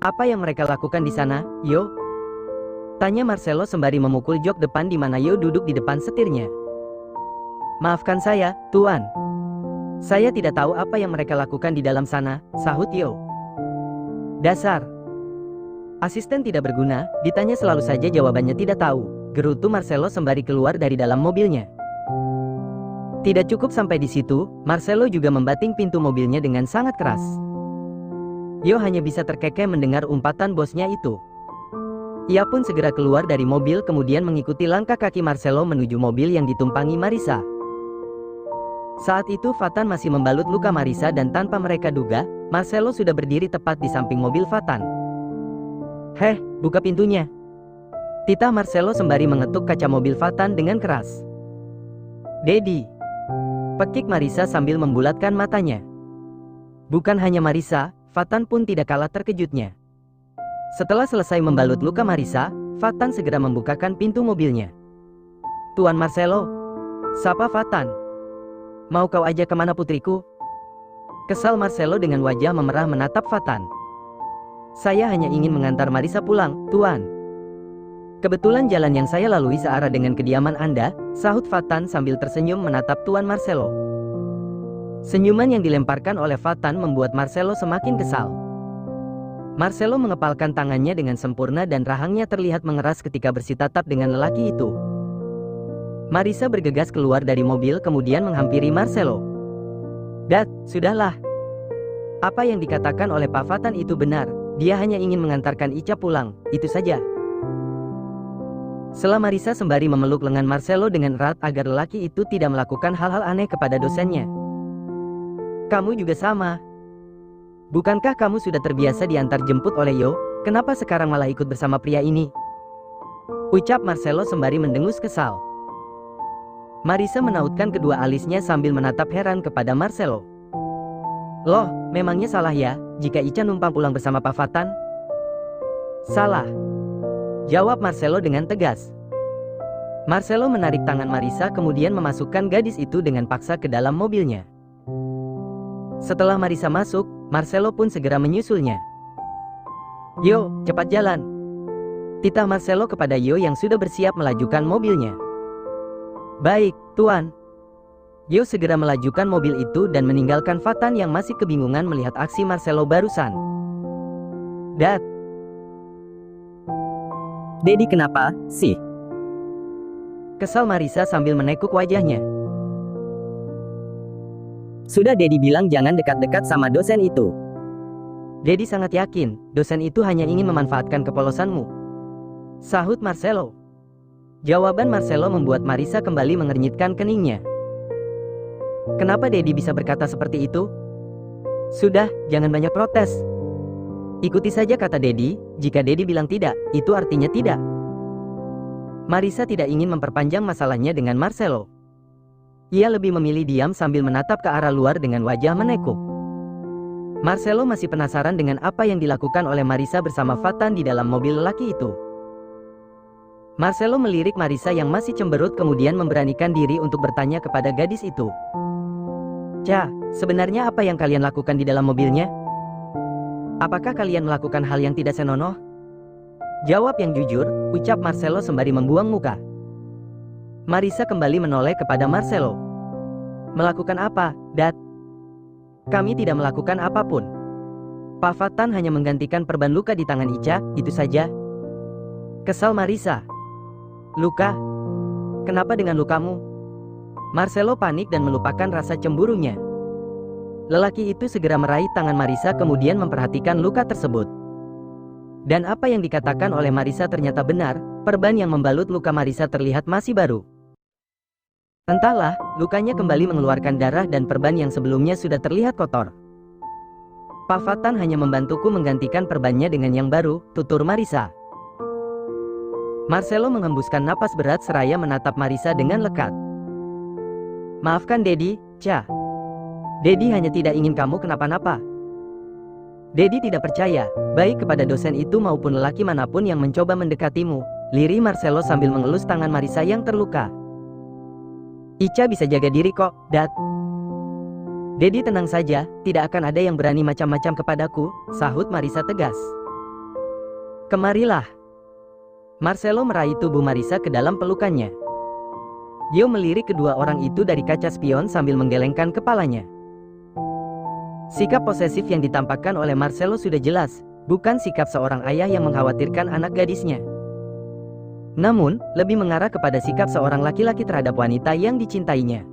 Apa yang mereka lakukan di sana, Yo? Tanya Marcelo sembari memukul jok depan di mana Yo duduk di depan setirnya. Maafkan saya, Tuan. Saya tidak tahu apa yang mereka lakukan di dalam sana, sahut Yo. Dasar asisten tidak berguna, ditanya selalu saja jawabannya tidak tahu, gerutu Marcelo sembari keluar dari dalam mobilnya. Tidak cukup sampai di situ, Marcelo juga membanting pintu mobilnya dengan sangat keras. Yo hanya bisa terkekeh mendengar umpatan bosnya itu. Ia pun segera keluar dari mobil kemudian mengikuti langkah kaki Marcelo menuju mobil yang ditumpangi Marissa. Saat itu Fatan masih membalut luka Marissa dan tanpa mereka duga, Marcelo sudah berdiri tepat di samping mobil Fatan. "Heh, buka pintunya," titah Marcelo sembari mengetuk kaca mobil Fatan dengan keras. "Dedi," pekik Marissa sambil membulatkan matanya. Bukan hanya Marissa, Fatan pun tidak kalah terkejutnya. Setelah selesai membalut luka Marissa, Fatan segera membukakan pintu mobilnya. "Tuan Marcelo," sapa Fatan. "Mau kau ajak kemana putriku?" Kesal Marcelo dengan wajah memerah menatap Fatan. "Saya hanya ingin mengantar Marissa pulang, Tuan. Kebetulan jalan yang saya lalui searah dengan kediaman Anda," sahut Fatan sambil tersenyum menatap Tuan Marcelo. Senyuman yang dilemparkan oleh Fatan membuat Marcelo semakin kesal. Marcelo mengepalkan tangannya dengan sempurna dan rahangnya terlihat mengeras ketika bersitatap dengan lelaki itu. Marissa bergegas keluar dari mobil kemudian menghampiri Marcelo. "Dad, sudahlah. Apa yang dikatakan oleh Pak Fatan itu benar, dia hanya ingin mengantarkan Ica pulang, itu saja." Setelah Marissa sembari memeluk lengan Marcelo dengan erat agar lelaki itu tidak melakukan hal-hal aneh kepada dosennya. "Kamu juga sama. Bukankah kamu sudah terbiasa diantar jemput oleh Yo? Kenapa sekarang malah ikut bersama pria ini?" ucap Marcelo sembari mendengus kesal. Marissa menautkan kedua alisnya sambil menatap heran kepada Marcelo. "Loh, memangnya salah ya, jika Ica numpang pulang bersama Pak Fatan?" "Salah," jawab Marcelo dengan tegas. Marcelo menarik tangan Marissa kemudian memasukkan gadis itu dengan paksa ke dalam mobilnya. Setelah Marissa masuk, Marcelo pun segera menyusulnya. "Yo, cepat jalan," titah Marcelo kepada Yo yang sudah bersiap melajukan mobilnya. "Baik, Tuan." Yo segera melajukan mobil itu dan meninggalkan Fatan yang masih kebingungan melihat aksi Marcelo barusan. "Dad. Dedi kenapa sih?" kesal Marissa sambil menekuk wajahnya. "Sudah Dedi bilang jangan dekat-dekat sama dosen itu. Dedi sangat yakin, dosen itu hanya ingin memanfaatkan kepolosanmu," sahut Marcelo. Jawaban Marcelo membuat Marissa kembali mengernyitkan keningnya. "Kenapa Dedi bisa berkata seperti itu?" "Sudah, jangan banyak protes. Ikuti saja kata Dedi, jika Dedi bilang tidak, itu artinya tidak." Marissa tidak ingin memperpanjang masalahnya dengan Marcelo. Ia lebih memilih diam sambil menatap ke arah luar dengan wajah menekuk. Marcelo masih penasaran dengan apa yang dilakukan oleh Marissa bersama Fatan di dalam mobil lelaki itu. Marcelo melirik Marissa yang masih cemberut kemudian memberanikan diri untuk bertanya kepada gadis itu. "Ca, sebenarnya apa yang kalian lakukan di dalam mobilnya? Apakah kalian melakukan hal yang tidak senonoh?" "Jawab yang jujur," ucap Marcelo sembari membuang muka. Marissa kembali menoleh kepada Marcelo. "Melakukan apa, Dad? Kami tidak melakukan apapun. Pak Fatan hanya menggantikan perban luka di tangan Ica, itu saja." Kesal Marissa. "Luka? Kenapa dengan lukamu?" Marcelo panik dan melupakan rasa cemburunya. Lelaki itu segera meraih tangan Marissa kemudian memperhatikan luka tersebut. Dan apa yang dikatakan oleh Marissa ternyata benar, perban yang membalut luka Marissa terlihat masih baru. Entahlah, lukanya kembali mengeluarkan darah dan perban yang sebelumnya sudah terlihat kotor. "Pak Fatan hanya membantuku menggantikan perbannya dengan yang baru," tutur Marissa. Marcelo menghembuskan napas berat seraya menatap Marissa dengan lekat. "Maafkan Dedi, Ca. Dedi hanya tidak ingin kamu kenapa-napa. Dedi tidak percaya, baik kepada dosen itu maupun lelaki manapun yang mencoba mendekatimu," lirih Marcelo sambil mengelus tangan Marissa yang terluka. "Ica bisa jaga diri kok, Dad. Dedi tenang saja, tidak akan ada yang berani macam-macam kepadaku," sahut Marissa tegas. Kemarilah. Marcelo meraih tubuh Marisa ke dalam pelukannya. Yo melirik kedua orang itu dari kaca spion sambil menggelengkan kepalanya. Sikap posesif yang ditampakkan oleh Marcelo sudah jelas, bukan sikap seorang ayah yang mengkhawatirkan anak gadisnya. Namun, lebih mengarah kepada sikap seorang laki-laki terhadap wanita yang dicintainya.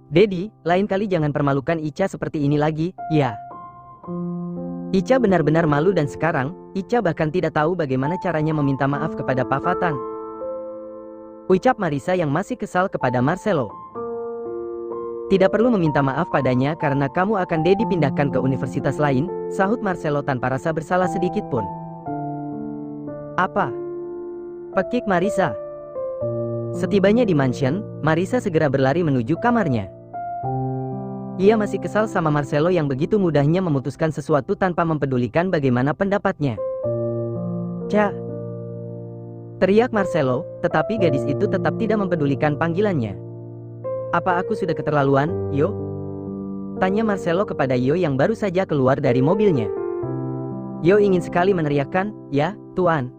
Dedi, lain kali jangan permalukan Ica seperti ini lagi, ya. Ica benar-benar malu dan sekarang, Ica bahkan tidak tahu bagaimana caranya meminta maaf kepada Pak Fatan. Ucap Marisa yang masih kesal kepada Marcelo. Tidak perlu meminta maaf padanya karena kamu akan dipindahkan ke universitas lain, sahut Marcelo tanpa rasa bersalah sedikit pun. Apa? Pekik Marisa. Setibanya di mansion, Marisa segera berlari menuju kamarnya. Ia masih kesal sama Marcelo yang begitu mudahnya memutuskan sesuatu tanpa mempedulikan bagaimana pendapatnya. Ca! Teriak Marcelo, tetapi gadis itu tetap tidak mempedulikan panggilannya. Apa aku sudah keterlaluan, Yo? Tanya Marcelo kepada Yo yang baru saja keluar dari mobilnya. Yo ingin sekali meneriakkan, ya, Tuan.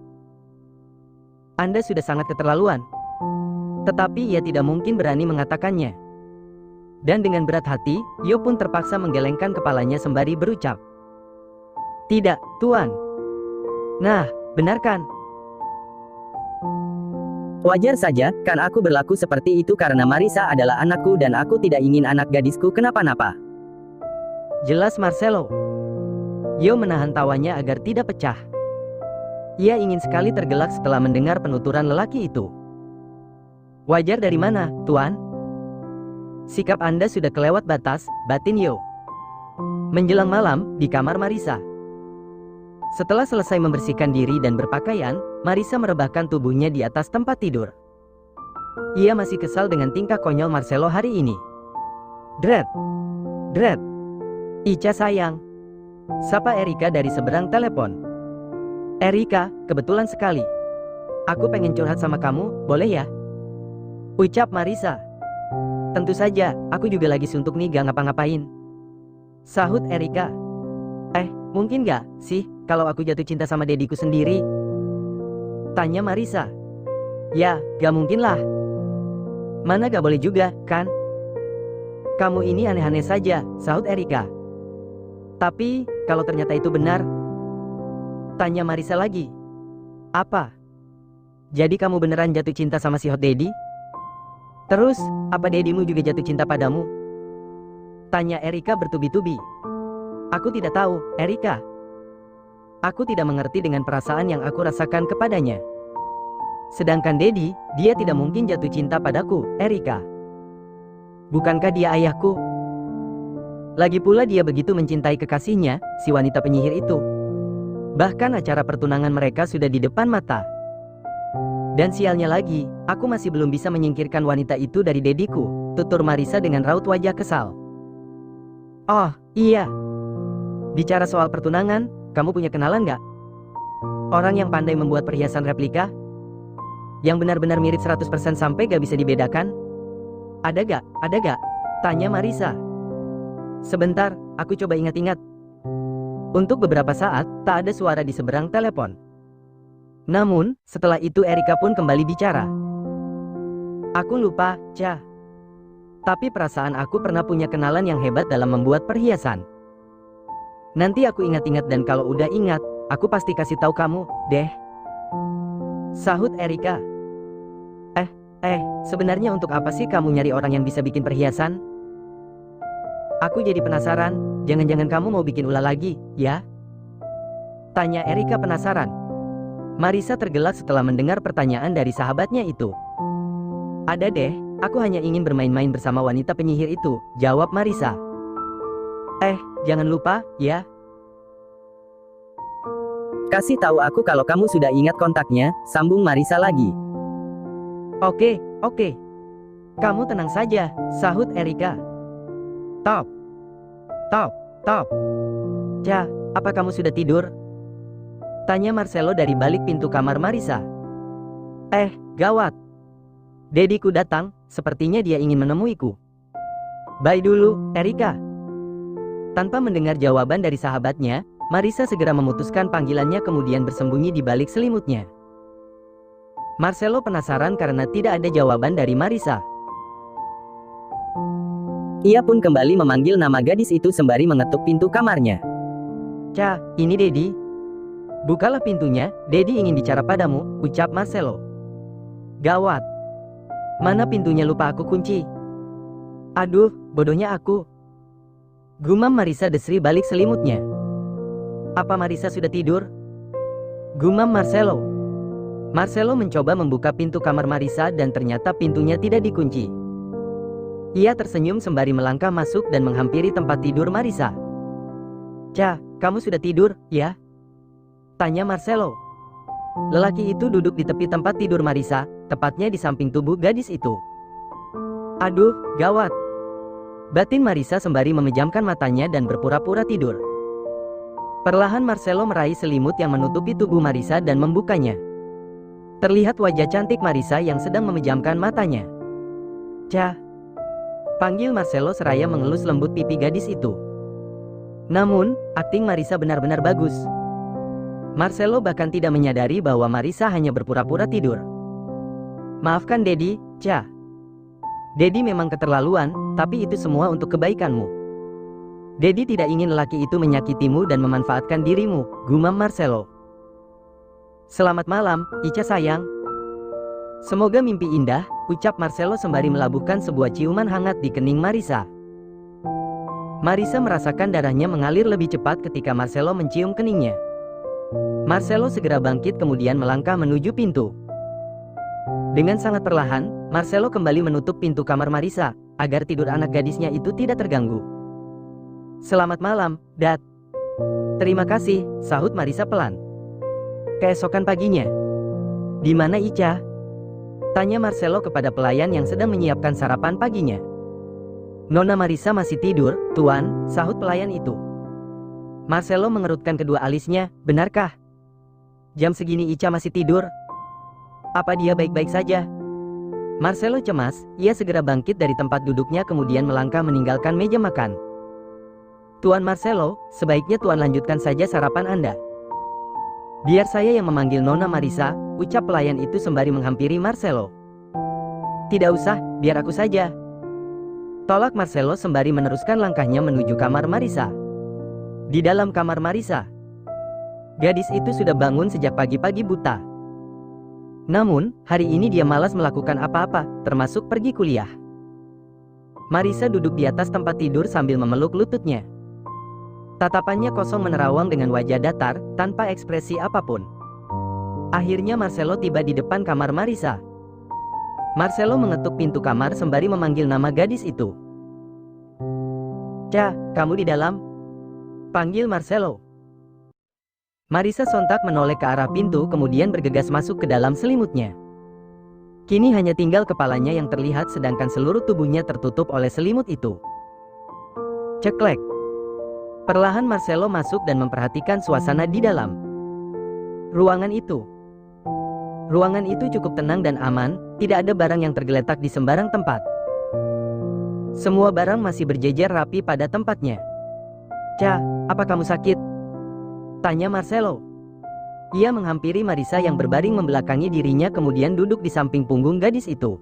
Anda sudah sangat keterlaluan. Tetapi ia tidak mungkin berani mengatakannya. Dan dengan berat hati, Yo pun terpaksa menggelengkan kepalanya sembari berucap. Tidak, Tuan. Nah, benarkan. Wajar saja, kan aku berlaku seperti itu karena Marisa adalah anakku dan aku tidak ingin anak gadisku kenapa-napa. Jelas Marcelo. Yo menahan tawanya agar tidak pecah. Ia ingin sekali tergelak setelah mendengar penuturan lelaki itu. Wajar dari mana, Tuan? Sikap Anda sudah kelewat batas, batin Yo. Menjelang malam, di kamar Marisa. Setelah selesai membersihkan diri dan berpakaian, Marisa merebahkan tubuhnya di atas tempat tidur. Ia masih kesal dengan tingkah konyol Marcelo hari ini. Dred. Ica sayang. Sapa Erika dari seberang telepon. Erika, kebetulan sekali. Aku pengen curhat sama kamu, boleh ya? Ucap Marisa. Tentu saja, aku juga lagi suntuk nih gak ngapa-ngapain. Sahut Erika. Mungkin gak sih kalau aku jatuh cinta sama dediku sendiri? Tanya Marisa. Ya, gak mungkin lah. Mana gak boleh juga, kan? Kamu ini aneh-aneh saja, sahut Erika. Tapi, kalau ternyata itu benar? Tanya Marisa lagi. Apa? Jadi kamu beneran jatuh cinta sama si Hot Daddy? Terus, apa dedimu juga jatuh cinta padamu? Tanya Erika bertubi-tubi. Aku tidak tahu, Erika. Aku tidak mengerti dengan perasaan yang aku rasakan kepadanya. Sedangkan Daddy, dia tidak mungkin jatuh cinta padaku, Erika. Bukankah dia ayahku? Lagi pula dia begitu mencintai kekasihnya, si wanita penyihir itu. Bahkan acara pertunangan mereka sudah di depan mata. Dan sialnya lagi, aku masih belum bisa menyingkirkan wanita itu dari dediku, tutur Marisa dengan raut wajah kesal. Oh, iya. Bicara soal pertunangan, kamu punya kenalan gak? Orang yang pandai membuat perhiasan replika? Yang benar-benar mirip 100% sampai gak bisa dibedakan? Ada gak? Tanya Marisa. Sebentar, aku coba ingat-ingat. Untuk beberapa saat, tak ada suara di seberang telepon. Namun, setelah itu Erika pun kembali bicara. Aku lupa, Ca. Tapi perasaan aku pernah punya kenalan yang hebat dalam membuat perhiasan. Nanti aku ingat-ingat dan kalau udah ingat, aku pasti kasih tahu kamu, deh. Sahut Erika. Sebenarnya untuk apa sih kamu nyari orang yang bisa bikin perhiasan? Aku jadi penasaran, jangan-jangan kamu mau bikin ulah lagi, ya? Tanya Erika penasaran. Marisa tergelak setelah mendengar pertanyaan dari sahabatnya itu. Ada deh, aku hanya ingin bermain-main bersama wanita penyihir itu, jawab Marisa. Jangan lupa, ya. Kasih tahu aku kalau kamu sudah ingat kontaknya, sambung Marisa lagi. Oke. Kamu tenang saja, sahut Erika. Top. Ca, apa kamu sudah tidur? Tanya Marcelo dari balik pintu kamar Marisa. Gawat. Dediku datang, sepertinya dia ingin menemuiku. Bye dulu, Erika. Tanpa mendengar jawaban dari sahabatnya, Marisa segera memutuskan panggilannya kemudian bersembunyi di balik selimutnya. Marcelo penasaran karena tidak ada jawaban dari Marisa. Ia pun kembali memanggil nama gadis itu sembari mengetuk pintu kamarnya. "Ca, ini Dedi." "Bukalah pintunya, Dedi ingin bicara padamu," ucap Marcelo. "Gawat. Mana pintunya, lupa aku kunci." "Aduh, bodohnya aku," gumam Marisa desri balik selimutnya. "Apa Marisa sudah tidur?" gumam Marcelo. Marcelo mencoba membuka pintu kamar Marisa dan ternyata pintunya tidak dikunci. Ia tersenyum sembari melangkah masuk dan menghampiri tempat tidur Marisa. "Ca, kamu sudah tidur, ya?" tanya Marcelo. Lelaki itu duduk di tepi tempat tidur Marisa, tepatnya di samping tubuh gadis itu. "Aduh, gawat," batin Marisa sembari memejamkan matanya dan berpura-pura tidur. Perlahan Marcelo meraih selimut yang menutupi tubuh Marisa dan membukanya. Terlihat wajah cantik Marisa yang sedang memejamkan matanya. "Ca," panggil Marcelo seraya mengelus lembut pipi gadis itu. Namun, akting Marisa benar-benar bagus. Marcelo bahkan tidak menyadari bahwa Marisa hanya berpura-pura tidur. "Maafkan Dedi, Ca. Dedi memang keterlaluan, tapi itu semua untuk kebaikanmu. Dedi tidak ingin lelaki itu menyakitimu dan memanfaatkan dirimu," gumam Marcelo. "Selamat malam, Ica sayang. Semoga mimpi indah," ucap Marcelo sembari melabuhkan sebuah ciuman hangat di kening Marisa. Marisa merasakan darahnya mengalir lebih cepat ketika Marcelo mencium keningnya. Marcelo segera bangkit kemudian melangkah menuju pintu. Dengan sangat perlahan, Marcelo kembali menutup pintu kamar Marisa, agar tidur anak gadisnya itu tidak terganggu. "Selamat malam, Dat." "Terima kasih," sahut Marisa pelan. Keesokan paginya. "Di mana Ica?" tanya Marcelo kepada pelayan yang sedang menyiapkan sarapan paginya. "Nona Marisa masih tidur, Tuan," sahut pelayan itu. Marcelo mengerutkan kedua alisnya, "Benarkah? Jam segini Ica masih tidur? Apa dia baik-baik saja?" Marcelo cemas, ia segera bangkit dari tempat duduknya kemudian melangkah meninggalkan meja makan. "Tuan Marcelo, sebaiknya Tuan lanjutkan saja sarapan Anda." "Biar saya yang memanggil Nona Marisa," ucap pelayan itu sembari menghampiri Marcelo. "Tidak usah, biar aku saja," tolak Marcelo sembari meneruskan langkahnya menuju kamar Marisa. Di dalam kamar Marisa, gadis itu sudah bangun sejak pagi-pagi buta. Namun, hari ini dia malas melakukan apa-apa, termasuk pergi kuliah. Marisa duduk di atas tempat tidur sambil memeluk lututnya. Tatapannya kosong menerawang dengan wajah datar, tanpa ekspresi apapun. Akhirnya Marcelo tiba di depan kamar Marisa. Marcelo mengetuk pintu kamar sembari memanggil nama gadis itu. "Ca, kamu di dalam?" panggil Marcelo. Marisa sontak menoleh ke arah pintu kemudian bergegas masuk ke dalam selimutnya. Kini hanya tinggal kepalanya yang terlihat sedangkan seluruh tubuhnya tertutup oleh selimut itu. Ceklek. Perlahan Marcelo masuk dan memperhatikan suasana di dalam ruangan itu. Ruangan itu cukup tenang dan aman, tidak ada barang yang tergeletak di sembarang tempat. Semua barang masih berjejer rapi pada tempatnya. "Ca, apa kamu sakit?" tanya Marcelo. Ia menghampiri Marisa yang berbaring membelakangi dirinya kemudian duduk di samping punggung gadis itu.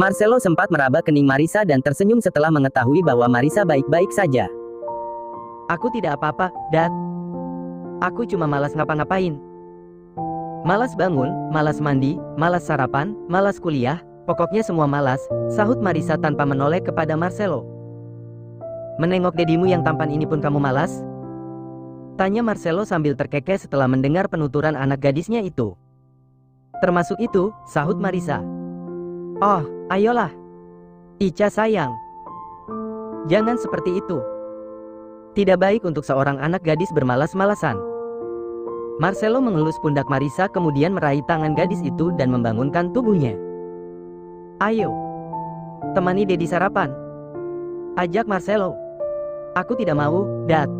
Marcelo sempat meraba kening Marisa dan tersenyum setelah mengetahui bahwa Marisa baik-baik saja. "Aku tidak apa-apa, Dat. Aku cuma malas ngapa-ngapain. Malas bangun, malas mandi, malas sarapan, malas kuliah, pokoknya semua malas," sahut Marisa tanpa menoleh kepada Marcelo. "Menengok dedimu yang tampan ini pun kamu malas?" tanya Marcelo sambil terkekeh setelah mendengar penuturan anak gadisnya itu. "Termasuk itu," sahut Marisa. "Oh, ayolah. Ica sayang. Jangan seperti itu. Tidak baik untuk seorang anak gadis bermalas-malasan." Marcelo mengelus pundak Marisa kemudian meraih tangan gadis itu dan membangunkan tubuhnya. "Ayo, temani Dedi sarapan," ajak Marcelo. "Aku tidak mau, Dat.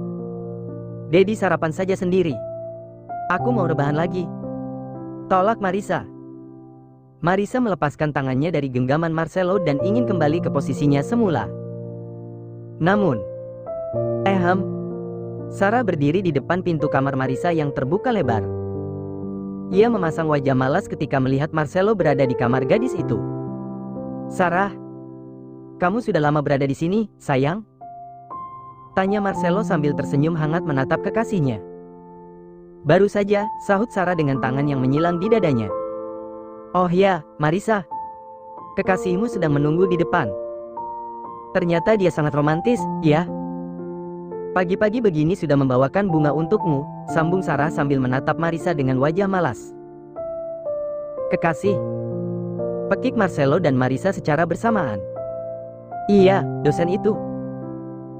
Dedi sarapan saja sendiri. Aku mau rebahan lagi," tolak Marisa. Marisa melepaskan tangannya dari genggaman Marcelo dan ingin kembali ke posisinya semula. Namun, Ahem. Sarah berdiri di depan pintu kamar Marissa yang terbuka lebar. Ia memasang wajah malas ketika melihat Marcelo berada di kamar gadis itu. Sarah, kamu sudah lama berada di sini, sayang? Tanya Marcelo sambil tersenyum hangat menatap kekasihnya. Baru saja, sahut Sarah dengan tangan yang menyilang di dadanya. Oh ya, Marissa. Kekasihmu sedang menunggu di depan. Ternyata dia sangat romantis, ya? Pagi-pagi begini sudah membawakan bunga untukmu, sambung Sarah sambil menatap Marissa dengan wajah malas. Kekasih. Pekik Marcelo dan Marissa secara bersamaan. Iya, dosen itu.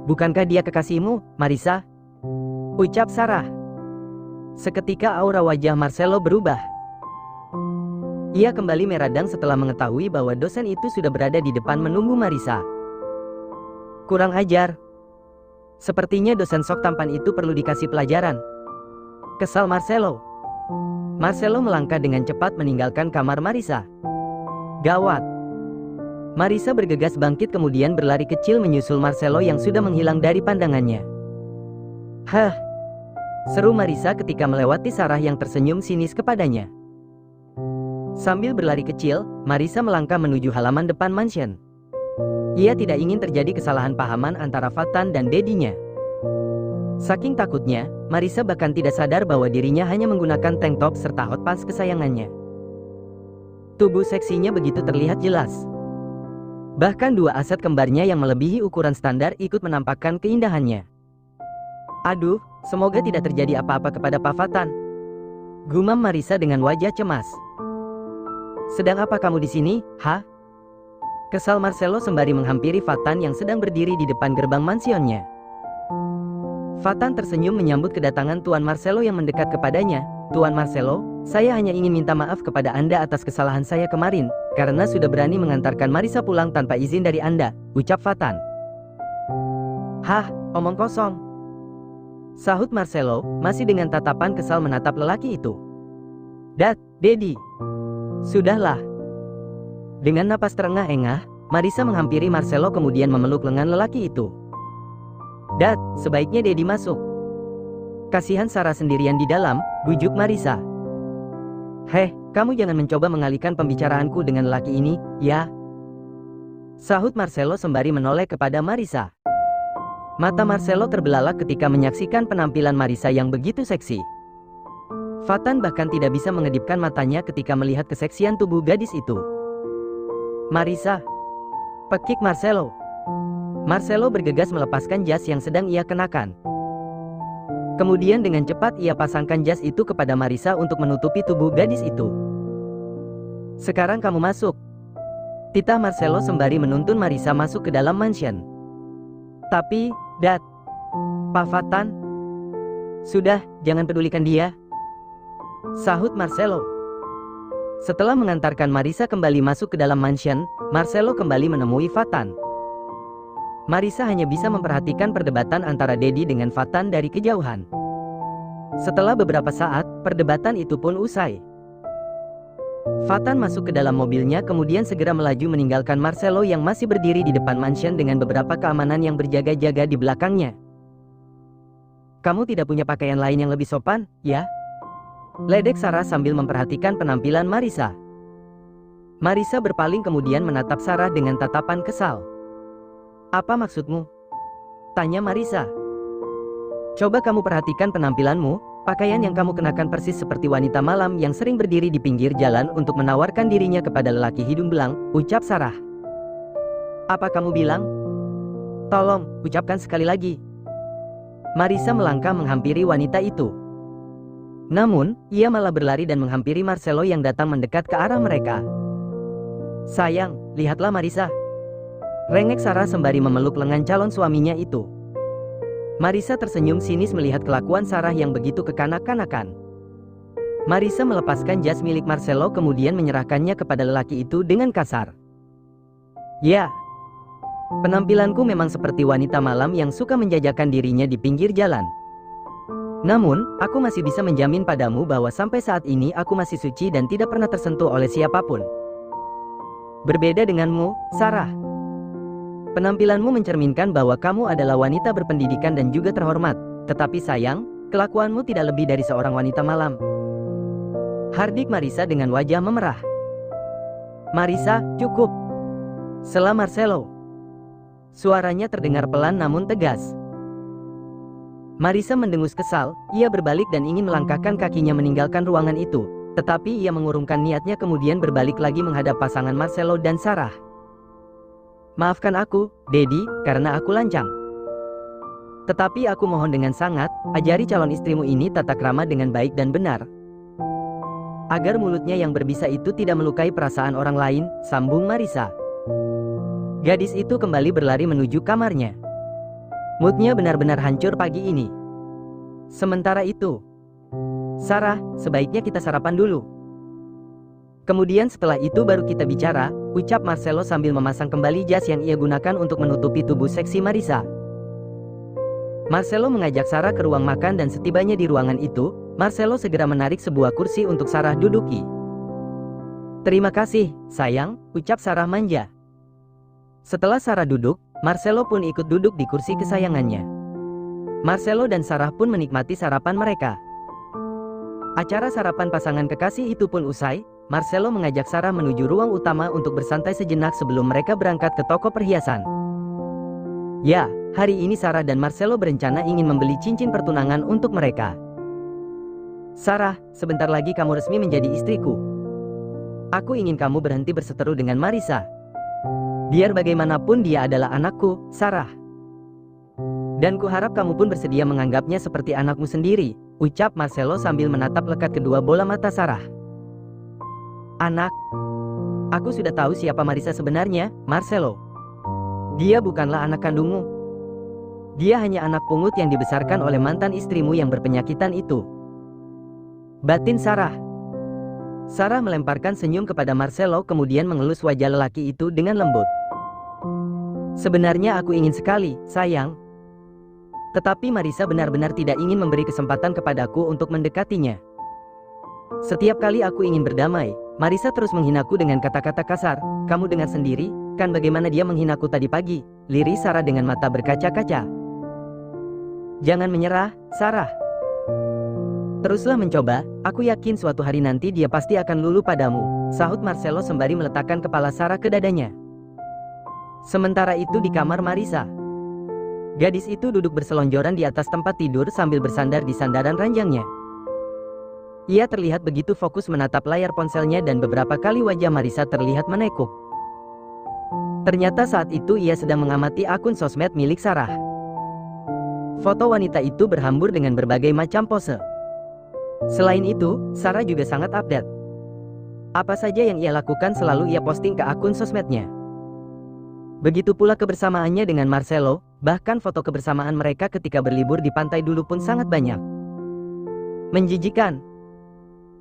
Bukankah dia kekasihmu, Marissa? Ucap Sarah. Seketika aura wajah Marcelo berubah. Ia kembali meradang setelah mengetahui bahwa dosen itu sudah berada di depan menunggu Marissa. Kurang ajar. Sepertinya dosen sok tampan itu perlu dikasih pelajaran. Kesal Marcelo. Marcelo melangkah dengan cepat meninggalkan kamar Marissa. Gawat. Marissa bergegas bangkit kemudian berlari kecil menyusul Marcelo yang sudah menghilang dari pandangannya. Hah. Seru Marissa ketika melewati Sarah yang tersenyum sinis kepadanya. Sambil berlari kecil, Marissa melangkah menuju halaman depan mansion. Ia tidak ingin terjadi kesalahan pahaman antara Fatan dan dedinya. Saking takutnya, Marissa bahkan tidak sadar bahwa dirinya hanya menggunakan tank top serta hot pants kesayangannya. Tubuh seksinya begitu terlihat jelas. Bahkan dua aset kembarnya yang melebihi ukuran standar ikut menampakkan keindahannya. Aduh, semoga tidak terjadi apa-apa kepada Pak Fatan. Gumam Marissa dengan wajah cemas. Sedang apa kamu di sini, ha? Kesal Marcelo sembari menghampiri Fatan yang sedang berdiri di depan gerbang mansionnya. Fatan tersenyum menyambut kedatangan Tuan Marcelo yang mendekat kepadanya. Tuan Marcelo, saya hanya ingin minta maaf kepada Anda atas kesalahan saya kemarin, karena sudah berani mengantarkan Marissa pulang tanpa izin dari Anda, ucap Fatan. Hah, omong kosong. Sahut Marcelo, masih dengan tatapan kesal menatap lelaki itu. Dedi. Sudahlah. Dengan napas terengah-engah, Marissa menghampiri Marcelo kemudian memeluk lengan lelaki itu. Sebaiknya Dedi masuk. Kasihan Sarah sendirian di dalam, bujuk Marissa. Heh, kamu jangan mencoba mengalihkan pembicaraanku dengan lelaki ini, ya? Sahut Marcelo sembari menoleh kepada Marissa. Mata Marcelo terbelalak ketika menyaksikan penampilan Marissa yang begitu seksi. Fatan bahkan tidak bisa mengedipkan matanya ketika melihat keseksian tubuh gadis itu. Marissa. Pekik Marcelo. Marcelo bergegas melepaskan jas yang sedang ia kenakan. Kemudian dengan cepat ia pasangkan jas itu kepada Marissa untuk menutupi tubuh gadis itu. Sekarang kamu masuk. Titah Marcelo sembari menuntun Marissa masuk ke dalam mansion. Tapi, Pak Fatan. Sudah, jangan pedulikan dia. Sahut Marcelo. Setelah mengantarkan Marissa kembali masuk ke dalam mansion, Marcelo kembali menemui Fatan. Marissa hanya bisa memperhatikan perdebatan antara Dedi dengan Fatan dari kejauhan. Setelah beberapa saat, perdebatan itu pun usai. Fatan masuk ke dalam mobilnya kemudian segera melaju meninggalkan Marcelo yang masih berdiri di depan mansion dengan beberapa keamanan yang berjaga-jaga di belakangnya. Kamu tidak punya pakaian lain yang lebih sopan, ya? Ledek Sarah sambil memperhatikan penampilan Marissa. Marissa berpaling kemudian menatap Sarah dengan tatapan kesal. Apa maksudmu? Tanya Marissa. Coba kamu perhatikan penampilanmu, pakaian yang kamu kenakan persis seperti wanita malam yang sering berdiri di pinggir jalan untuk menawarkan dirinya kepada lelaki hidung belang, ucap Sarah. Apa kamu bilang? Tolong, ucapkan sekali lagi. Marissa melangkah menghampiri wanita itu. Namun, ia malah berlari dan menghampiri Marcelo yang datang mendekat ke arah mereka. Sayang, lihatlah Marissa. Rengek Sarah sembari memeluk lengan calon suaminya itu. Marissa tersenyum sinis melihat kelakuan Sarah yang begitu kekanak-kanakan. Marissa melepaskan jas milik Marcelo kemudian menyerahkannya kepada lelaki itu dengan kasar. Ya, penampilanku memang seperti wanita malam yang suka menjajakan dirinya di pinggir jalan. Namun, aku masih bisa menjamin padamu bahwa sampai saat ini aku masih suci dan tidak pernah tersentuh oleh siapapun. Berbeda denganmu, Sarah. Penampilanmu mencerminkan bahwa kamu adalah wanita berpendidikan dan juga terhormat. Tetapi sayang, kelakuanmu tidak lebih dari seorang wanita malam. Hardik Marissa dengan wajah memerah. Marissa, cukup. Sela Marcelo. Suaranya terdengar pelan namun tegas. Marissa mendengus kesal, ia berbalik dan ingin melangkahkan kakinya meninggalkan ruangan itu. Tetapi ia mengurungkan niatnya kemudian berbalik lagi menghadap pasangan Marcelo dan Sarah. Maafkan aku, Daddy, karena aku lancang. Tetapi aku mohon dengan sangat, ajari calon istrimu ini tata krama dengan baik dan benar. Agar mulutnya yang berbisa itu tidak melukai perasaan orang lain, sambung Marissa. Gadis itu kembali berlari menuju kamarnya. Moodnya benar-benar hancur pagi ini. Sementara itu, Sarah, sebaiknya kita sarapan dulu. Kemudian setelah itu baru kita bicara, ucap Marcelo sambil memasang kembali jas yang ia gunakan untuk menutupi tubuh seksi Marissa. Marcelo mengajak Sarah ke ruang makan dan setibanya di ruangan itu, Marcelo segera menarik sebuah kursi untuk Sarah duduki. Terima kasih, sayang, ucap Sarah manja. Setelah Sarah duduk, Marcelo pun ikut duduk di kursi kesayangannya. Marcelo dan Sarah pun menikmati sarapan mereka. Acara sarapan pasangan kekasih itu pun usai, Marcelo mengajak Sarah menuju ruang utama untuk bersantai sejenak sebelum mereka berangkat ke toko perhiasan. Ya, hari ini Sarah dan Marcelo berencana ingin membeli cincin pertunangan untuk mereka. Sarah, sebentar lagi kamu resmi menjadi istriku. Aku ingin kamu berhenti berseteru dengan Marissa. Biar bagaimanapun dia adalah anakku, Sarah. Dan kuharap kamu pun bersedia menganggapnya seperti anakmu sendiri, ucap Marcelo sambil menatap lekat kedua bola mata Sarah. Anak. Aku sudah tahu siapa Marissa sebenarnya, Marcelo. Dia bukanlah anak kandungmu. Dia hanya anak pungut yang dibesarkan oleh mantan istrimu yang berpenyakitan itu. Batin Sarah. Sarah melemparkan senyum kepada Marcelo kemudian mengelus wajah lelaki itu dengan lembut. Sebenarnya aku ingin sekali, sayang. Tetapi Marissa benar-benar tidak ingin memberi kesempatan kepadaku untuk mendekatinya. Setiap kali aku ingin berdamai, Marissa terus menghinaku dengan kata-kata kasar. Kamu dengar sendiri, kan bagaimana dia menghinaku tadi pagi, liris Sarah dengan mata berkaca-kaca. Jangan menyerah, Sarah. Teruslah mencoba, aku yakin suatu hari nanti dia pasti akan luluh padamu, sahut Marcelo sembari meletakkan kepala Sarah ke dadanya. Sementara itu di kamar Marissa, gadis itu duduk berselonjoran di atas tempat tidur sambil bersandar di sandaran ranjangnya. Ia terlihat begitu fokus menatap layar ponselnya dan beberapa kali wajah Marissa terlihat menekuk. Ternyata saat itu ia sedang mengamati akun sosmed milik Sarah. Foto wanita itu berhambur dengan berbagai macam pose. Selain itu, Sarah juga sangat update. Apa saja yang ia lakukan selalu ia posting ke akun sosmednya. Begitu pula kebersamaannya dengan Marcelo, bahkan foto kebersamaan mereka ketika berlibur di pantai dulu pun sangat banyak. Menjijikan,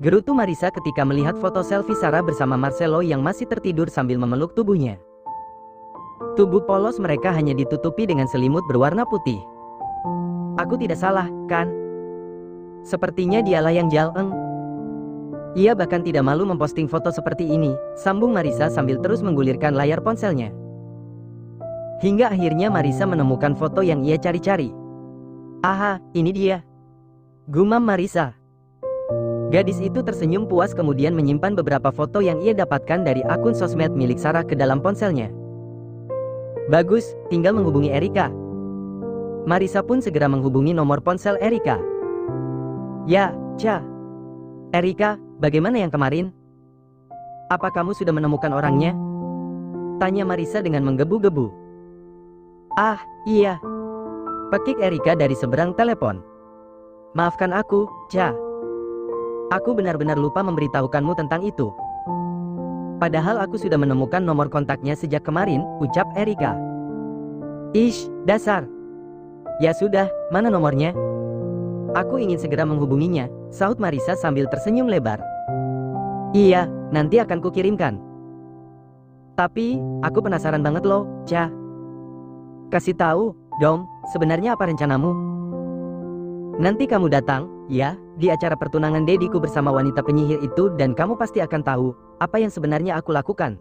gerutu Marissa ketika melihat foto selfie Sarah bersama Marcelo yang masih tertidur sambil memeluk tubuhnya. Tubuh polos mereka hanya ditutupi dengan selimut berwarna putih. Aku tidak salah, kan? Sepertinya dialah yang jaleng. Ia bahkan tidak malu memposting foto seperti ini, sambung Marissa sambil terus menggulirkan layar ponselnya. Hingga akhirnya Marissa menemukan foto yang ia cari-cari. Aha, ini dia, gumam Marissa. Gadis itu tersenyum puas kemudian menyimpan beberapa foto yang ia dapatkan dari akun sosmed milik Sarah ke dalam ponselnya. Bagus, tinggal menghubungi Erika. Marissa pun segera menghubungi nomor ponsel Erika. Ya, Ca. Erika, bagaimana yang kemarin? Apa kamu sudah menemukan orangnya? Tanya Marissa dengan menggebu-gebu. Ah, iya. Pekik Erika dari seberang telepon. Maafkan aku, Ca. Aku benar-benar lupa memberitahukanmu tentang itu. Padahal aku sudah menemukan nomor kontaknya sejak kemarin, ucap Erika. Ish, dasar. Ya sudah, mana nomornya? Aku ingin segera menghubunginya, sahut Marissa sambil tersenyum lebar. Iya, nanti akan kukirimkan. Tapi, aku penasaran banget loh, Ca. Kasih tahu dong, sebenarnya apa rencanamu? Nanti kamu datang, ya, di acara pertunangan dediku bersama wanita penyihir itu dan kamu pasti akan tahu apa yang sebenarnya aku lakukan.